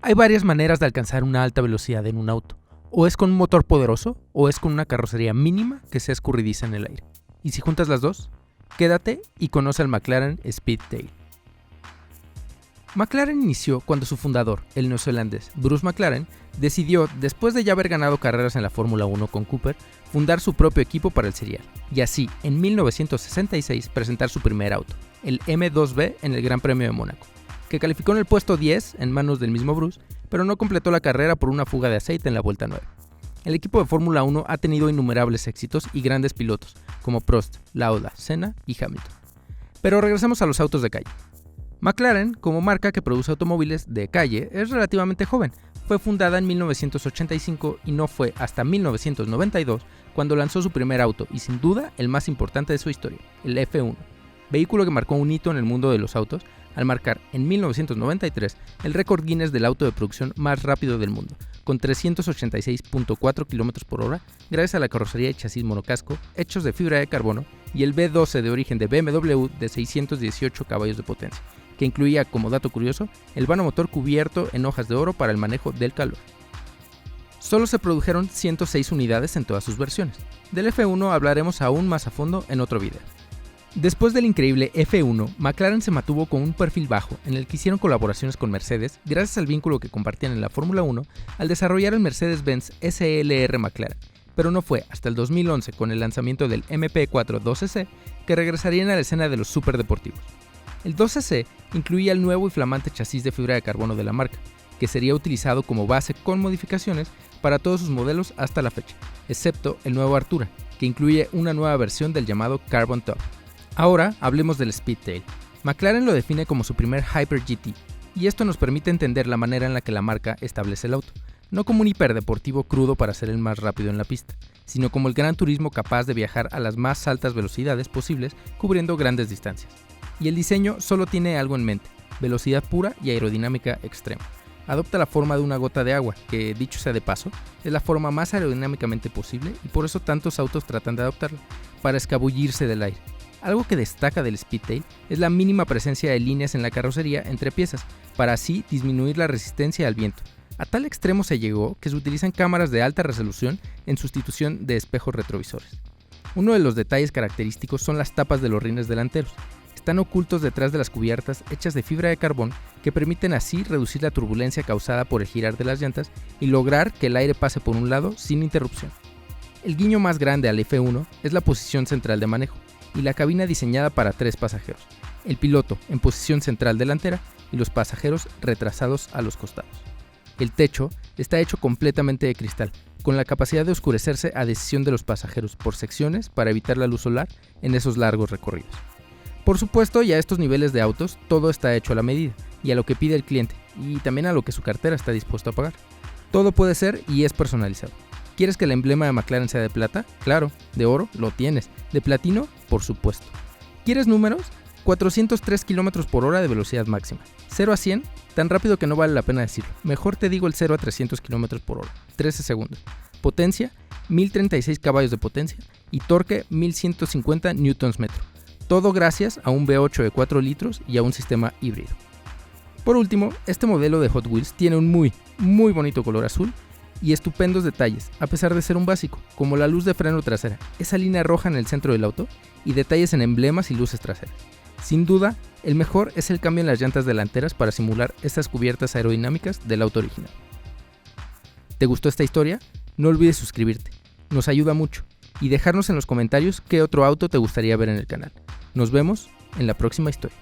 Hay varias maneras de alcanzar una alta velocidad en un auto. O es con un motor poderoso, o es con una carrocería mínima que sea escurridiza en el aire. Y si juntas las dos, quédate y conoce al McLaren Speedtail. McLaren inició cuando su fundador, el neozelandés Bruce McLaren, decidió, después de ya haber ganado carreras en la Fórmula 1 con Cooper, fundar su propio equipo para el serial, y así, en 1966, presentar su primer auto, el M2B en el Gran Premio de Mónaco, que calificó en el puesto 10 en manos del mismo Bruce, pero no completó la carrera por una fuga de aceite en la vuelta 9. El equipo de Fórmula 1 ha tenido innumerables éxitos y grandes pilotos, como Prost, Lauda, Senna y Hamilton. Pero regresemos a los autos de calle. McLaren, como marca que produce automóviles de calle, es relativamente joven. Fue fundada en 1985 y no fue hasta 1992 cuando lanzó su primer auto y sin duda el más importante de su historia, el F1, vehículo que marcó un hito en el mundo de los autos al marcar en 1993 el récord Guinness del auto de producción más rápido del mundo, con 386.4 km/h gracias a la carrocería y chasis monocasco hechos de fibra de carbono y el V12 de origen de BMW de 618 caballos de potencia, que incluía, como dato curioso, el vano motor cubierto en hojas de oro para el manejo del calor. Solo se produjeron 106 unidades en todas sus versiones. Del F1 hablaremos aún más a fondo en otro video. Después del increíble F1, McLaren se mantuvo con un perfil bajo en el que hicieron colaboraciones con Mercedes gracias al vínculo que compartían en la Fórmula 1 al desarrollar el Mercedes-Benz SLR McLaren, pero no fue hasta el 2011 con el lanzamiento del MP4 12C que regresarían a la escena de los superdeportivos. El 12C incluía el nuevo y flamante chasis de fibra de carbono de la marca, que sería utilizado como base con modificaciones para todos sus modelos hasta la fecha, excepto el nuevo Artura, que incluye una nueva versión del llamado Carbon Top. Ahora hablemos del Speedtail. McLaren lo define como su primer Hyper GT, y esto nos permite entender la manera en la que la marca establece el auto, no como un hiperdeportivo crudo para ser el más rápido en la pista, sino como el gran turismo capaz de viajar a las más altas velocidades posibles cubriendo grandes distancias. Y el diseño solo tiene algo en mente: velocidad pura y aerodinámica extrema. Adopta la forma de una gota de agua, que, dicho sea de paso, es la forma más aerodinámicamente posible y por eso tantos autos tratan de adoptarla, para escabullirse del aire. Algo que destaca del Speedtail es la mínima presencia de líneas en la carrocería entre piezas, para así disminuir la resistencia al viento. A tal extremo se llegó que se utilizan cámaras de alta resolución en sustitución de espejos retrovisores. Uno de los detalles característicos son las tapas de los rines delanteros. Están ocultos detrás de las cubiertas hechas de fibra de carbón que permiten así reducir la turbulencia causada por el girar de las llantas y lograr que el aire pase por un lado sin interrupción. El guiño más grande al F1 es la posición central de manejo y la cabina diseñada para 3 pasajeros, el piloto en posición central delantera y los pasajeros retrasados a los costados. El techo está hecho completamente de cristal, con la capacidad de oscurecerse a decisión de los pasajeros por secciones para evitar la luz solar en esos largos recorridos. Por supuesto, y a estos niveles de autos, todo está hecho a la medida y a lo que pide el cliente, y también a lo que su cartera está dispuesto a pagar. Todo puede ser y es personalizado. ¿Quieres que el emblema de McLaren sea de plata? Claro. ¿De oro? Lo tienes. ¿De platino? Por supuesto. ¿Quieres números? 403 km/h de velocidad máxima. 0 a 100, tan rápido que no vale la pena decirlo. Mejor te digo el 0 a 300 km/h. 13 segundos. Potencia, 1036 caballos de potencia y torque 1150 Nm. Todo gracias a un V8 de 4 litros y a un sistema híbrido. Por último, este modelo de Hot Wheels tiene un muy bonito color azul y estupendos detalles, a pesar de ser un básico, como la luz de freno trasera, esa línea roja en el centro del auto y detalles en emblemas y luces traseras. Sin duda, el mejor es el cambio en las llantas delanteras para simular estas cubiertas aerodinámicas del auto original. ¿Te gustó esta historia? No olvides suscribirte, nos ayuda mucho, y dejarnos en los comentarios qué otro auto te gustaría ver en el canal. Nos vemos en la próxima historia.